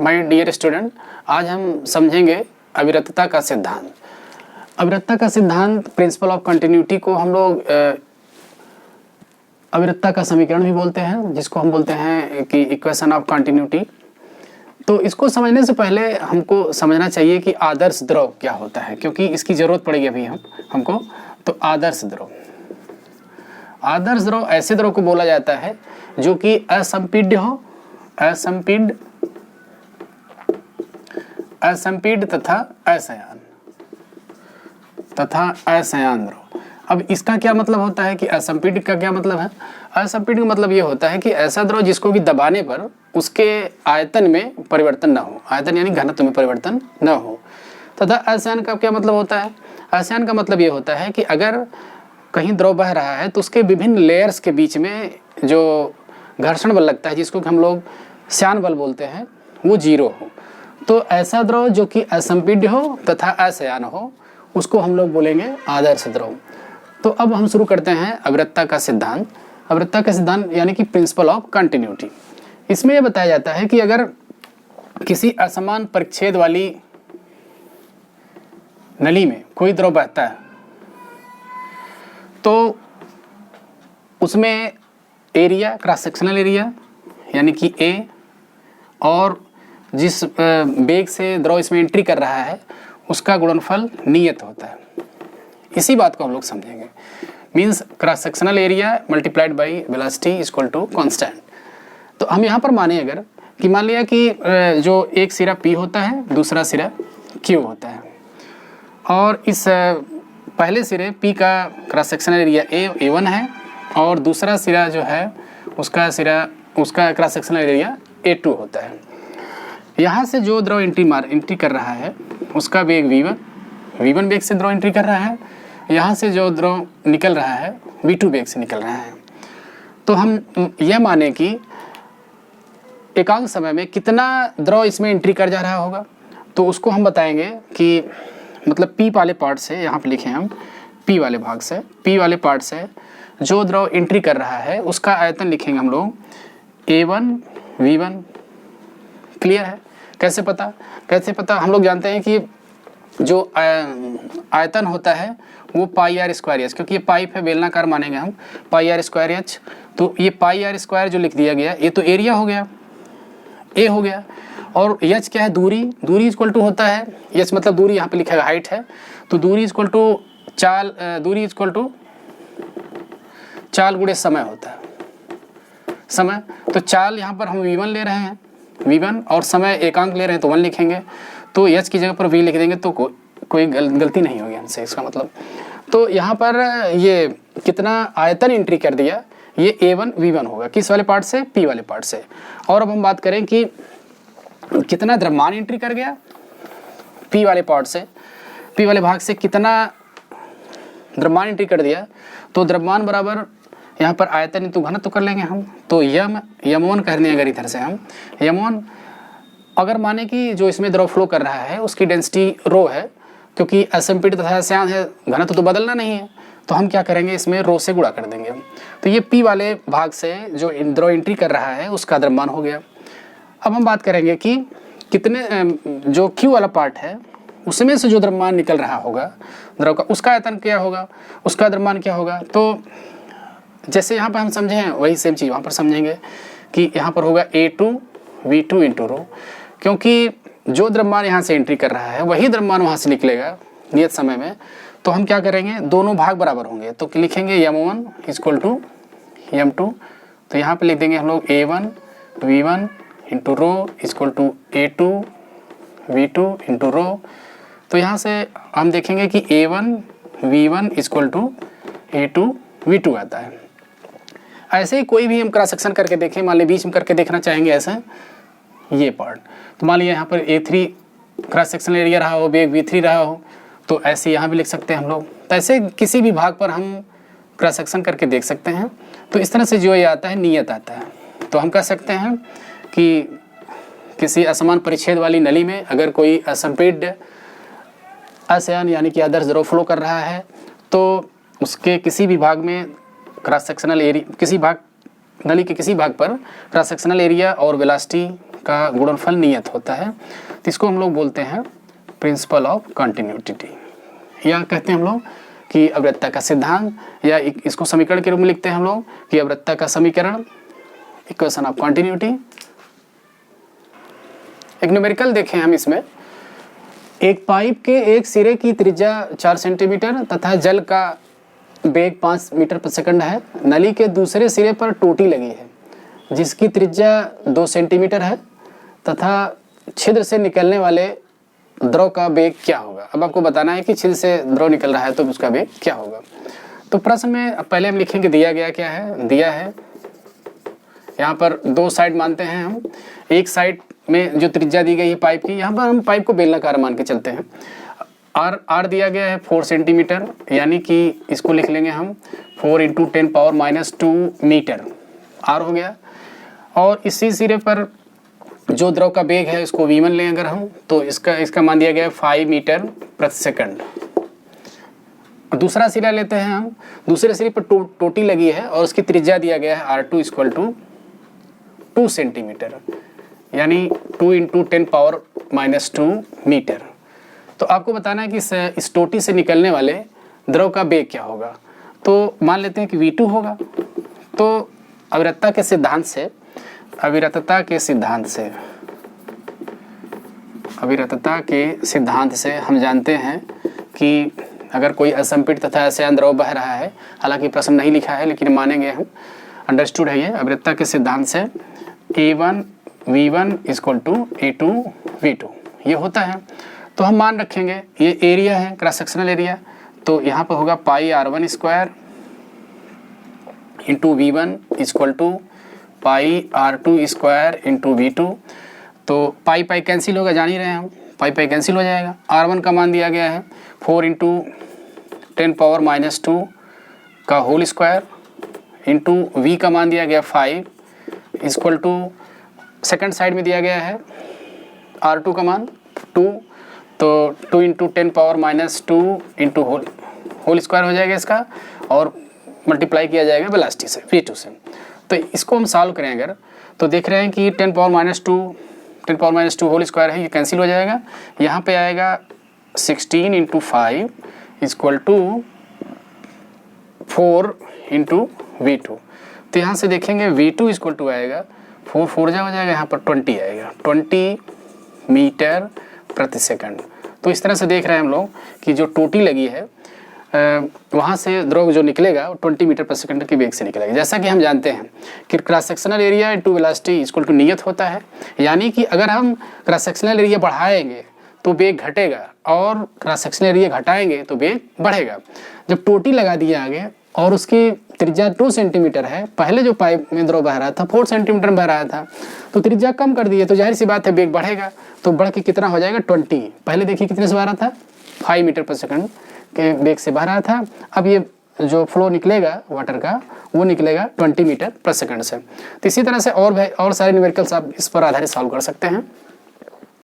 My dear student, आज हम समझेंगे अविरतता का सिद्धांत। अविरतता का सिद्धांत, प्रिंसिपल ऑफ कंटिन्यूटी को हम लोग अविरतता का समीकरण भी बोलते हैं, जिसको हम बोलते हैं कि इक्वेशन ऑफ कंटिन्यूटी। तो इसको समझने से पहले हमको समझना चाहिए कि आदर्श द्रव क्या होता है, क्योंकि इसकी जरूरत पड़ेगी अभी हमको। तो आदर्श द्रव, आदर्श द्रव ऐसे द्रव को बोला जाता है जो कि असंपीड्य हो, असंपीड्य तथा असंयान द्रव। अब इसका क्या मतलब होता है कि असंपीड्य का क्या मतलब है? असंपीड्य का मतलब ये होता है कि ऐसा द्रव जिसको कि दबाने पर उसके आयतन में परिवर्तन न हो, आयतन यानी घनत्व में परिवर्तन न हो। तथा असंयान का क्या मतलब होता है? असंयान का मतलब ये होता है कि अगर कहीं द्रव बह रहा है तो उसके विभिन्न लेयर्स के बीच में जो घर्षण बल लगता है, जिसको हम लोग श्यान बल बोलते हैं, वो जीरो हो। तो ऐसा द्रव जो कि असंपीड्य हो तथा असंयान हो, उसको हम लोग बोलेंगे आदर्श द्रव। तो अब हम शुरू करते हैं अविरतता का सिद्धांत। अविरतता का सिद्धांत यानी कि प्रिंसिपल ऑफ कंटिन्यूटी। इसमें यह बताया जाता है कि अगर किसी असमान परिच्छेद वाली नली में कोई द्रव बहता है तो उसमें एरिया, क्रॉस सेक्शनल एरिया यानी कि ए, और जिस वेग से द्रव इसमें एंट्री कर रहा है उसका गुणनफल नियत होता है। इसी बात को हम लोग समझेंगे। Means cross sectional area multiplied by velocity is equal to constant. तो हम यहाँ पर माने अगर कि मान लिया कि जो एक सिरा P होता है, दूसरा सिरा Q होता है, और इस पहले सिरे P का क्रॉस सेक्शनल एरिया A1 है और दूसरा सिरा जो है उसका क्रॉस सेक्शनल एरिया A2 होता है। यहाँ से जो द्रव एंट्री कर रहा है उसका वेग V1 वेग से द्रव एंट्री कर रहा है। यहाँ से जो द्रव निकल रहा है V2 वेग से निकल रहा है। तो हम यह माने कि एकांक समय में कितना द्रव इसमें एंट्री कर जा रहा होगा, तो उसको हम बताएंगे कि मतलब P वाले पार्ट से, यहाँ पे लिखे हम P वाले भाग से, P वाले पार्ट से जो द्रव एंट्री कर रहा है उसका आयतन लिखेंगे हम लोग A1 V1। क्लियर है? कैसे पता? हम लोग जानते हैं कि जो आयतन होता है वो पाई आर स्क्वायर एच, क्योंकि ये पाइप है, बेलनाकार मानेंगे हम, पाई आर स्क्वायर एच। तो ये पाई आर स्क्वायर जो लिख दिया गया, ये तो एरिया हो गया, ए हो गया, और एच क्या है? दूरी इक्वल टू होता है, एच मतलब दूरी, यहाँ पे लिखा है हाइट है, तो दूरी इक्वल टू चाल गुणे समय होता है, समय। तो चाल यहाँ पर हम V1 ले रहे हैं, V1, और समय एकांक ले रहे हैं तो 1 लिखेंगे, तो एच की जगह पर V लिख देंगे तो कोई गलती नहीं होगी हमसे, इसका मतलब। तो यहाँ पर ये कितना आयतन एंट्री कर दिया, ये A1 V1 होगा, किस वाले पार्ट से? P वाले पार्ट से। और अब हम बात करें कि कितना द्रव्यमान एंट्री कर गया P वाले पार्ट से, P वाले भाग से कितना द्रव्यमान एंट्री कर दिया, तो द्रव्यमान बराबर यहाँ पर आयतन इंटू घनत्व कर लेंगे हम। तो यम1 कर दें अगर इधर से हम यम1, अगर माने कि जो इसमें द्रव फ्लो कर रहा है उसकी डेंसिटी रो है, क्योंकि असंपीड्य तथा असंयान है, घनत्व तो बदलना नहीं है, तो हम क्या करेंगे, इसमें रो से गुणा कर देंगे। तो ये P वाले भाग से जो द्रव एंट्री कर रहा है उसका द्रव्यमान हो गया। अब हम बात करेंगे कि कितने जो Q वाला पार्ट है उसमें से जो द्रव्यमान निकल रहा होगा द्रव का, उसका आयतन क्या होगा, उसका द्रव्यमान क्या होगा। तो जैसे यहाँ पर हम समझे हैं वही सेम चीज़ वहाँ पर समझेंगे कि यहाँ पर होगा A2 V2 इंटू रो, क्योंकि जो द्रव्यमान यहाँ से एंट्री कर रहा है वही द्रव्यमान वहाँ से निकलेगा नियत समय में। तो हम क्या करेंगे, दोनों भाग बराबर होंगे, तो लिखेंगे यम1 इक्वल टू यम2। तो यहाँ पे लिख देंगे हम लोग A1 V1 into rho equal to A2 V2 into rho. तो यहाँ से हम देखेंगे कि A1 V1 equal to A2 V2 आता है। ऐसे ही कोई भी हम क्रॉस सेक्शन करके देखें, मान लीजिए बीच में करके देखना चाहेंगे ऐसा ये पार्ट, तो मान लीजिए यहाँ पर A3 क्रॉस सेक्शनल एरिया रहा हो, वेग V3 रहा हो, तो ऐसे यहाँ भी लिख सकते हैं हम लोग। तो ऐसे किसी भी भाग पर हम क्रॉस सेक्शन करके देख सकते हैं। तो इस तरह से जो ये आता है नियत आता है। तो हम कह सकते हैं कि किसी असमान परिच्छेद वाली नली में अगर कोई असंपीड्य असंयान यानी कि आदर्श द्रव फ्लो कर रहा है तो उसके किसी भी भाग में क्रॉस सेक्शनल एरिया, किसी भाग नली के किसी भाग पर क्रॉस सेक्शनल एरिया और वेलोसिटी का गुणनफल नियत होता है। तो इसको हम लोग बोलते हैं प्रिंसिपल ऑफ कंटिन्यूटी, या कहते हैं हम लोग कि अवृत्तता का सिद्धांत, या इसको समीकरण के रूप में लिखते हैं हम लोग कि अवृत्तता का समीकरण, इक्वेशन ऑफ कंटिन्यूटी। एक न्यूमेरिकल देखें हम इसमें, एक पाइप के एक सिरे की त्रिज्या 4 सेंटीमीटर तथा जल का वेग 5 मीटर प्रति सेकंड है। नली के दूसरे सिरे पर टोटी लगी है जिसकी त्रिज्या 2 सेंटीमीटर है तथा छिद्र से निकलने वाले द्रव का वेग क्या होगा। अब आपको बताना है कि छिद्र से द्रव निकल रहा है तो उसका वेग क्या होगा। तो प्रश्न में पहले हम लिखेंगे दिया गया क्या है, दिया है यहाँ पर 2 साइड मानते हैं हम। एक साइड में जो त्रिज्या दी गई है पाइप की, यहाँ पर हम पाइप को बेलनाकार मान के चलते हैं। आर दिया गया है 4 सेंटीमीटर, यानी कि इसको लिख लेंगे हम 4 × 10⁻² मीटर, आर हो गया। और इसी सिरे पर जो द्रव का वेग है इसको v1 लें अगर हम, तो इसका मान दिया गया है 5 मीटर प्रति सेकंड। दूसरा सिरा लेते हैं हम, दूसरे सिरे पर टोटी लगी है और उसकी त्रिज्या दिया गया है r2 = 2 सेंटीमीटर, यानी 2 × 10⁻² मीटर। तो आपको बताना है कि इस टोटी से निकलने वाले द्रव का वेग क्या होगा। तो मान लेते हैं कि v2 होगा। तो अविरतता के सिद्धांत से हम जानते हैं कि अगर कोई असंपीडित तथा अशांत द्रव बह रहा है, हालांकि प्रश्न नहीं लिखा है लेकिन मानेंगे हम, अंडरस्टूड है ये। अविरतता के सिद्धांत से A1 V1 = A2 V2 ये होता है। तो हम मान रखेंगे ये एरिया है, क्रॉस सेक्शनल एरिया, तो यहाँ पर होगा πr1² × V1 = πr2² × V2। तो पाई कैंसिल होगा, जान ही रहे हैं हम, पाई कैंसिल हो जाएगा। r1 का मान दिया गया है 4 × 10⁻² का होल स्क्वायर इंटू v का मान दिया गया 5 = सेकंड साइड में दिया गया है r2 का मान 2, तो 2 × 10⁻² इंटू होल स्क्वायर हो जाएगा इसका, और मल्टीप्लाई किया जाएगा वेलोसिटी से v2 से। तो इसको हम सॉल्व करें अगर, तो देख रहे हैं कि 10⁻² होल स्क्वायर है, ये कैंसिल हो जाएगा। यहाँ पे आएगा 16 × 5 = 4 × v2। तो यहाँ से देखेंगे v2 = आएगा 4 4 जा हो जाएगा, यहाँ पर 20 आएगा, 20 मीटर प्रति सेकंड। तो इस तरह से देख रहे हैं हम लोग कि जो टोटी लगी है वहाँ से द्रव जो निकलेगा वो 20 मीटर प्रति सेकंड की वेग से निकलेगा। जैसा कि हम जानते हैं कि क्रॉस सेक्शनल एरिया × वेलोसिटी = नियत होता है, यानी कि अगर हम क्रॉस सेक्शनल एरिया बढ़ाएंगे तो वेग घटेगा और क्रॉस सेक्शनल एरिया घटाएंगे तो वेग बढ़ेगा। जब टोटी लगा दिया आगे और उसकी त्रिज्या 2 सेंटीमीटर है, पहले जो पाइप में द्रव बह रहा था 4 सेंटीमीटर बह रहा था, तो त्रिज्या कम कर दिए तो जाहिर सी बात है वेग बढ़ेगा। तो बढ़ के कितना हो जाएगा 20, पहले देखिए कितने से बह रहा था 5 मीटर प्रति सेकंड के वेग से बह रहा था, अब ये जो फ्लो निकलेगा वाटर का वो निकलेगा 20 मीटर प्रति सेकंड से। तो इसी तरह से और सारे न्यूमेरिकल्स आप इस पर आधारित सॉल्व कर सकते हैं।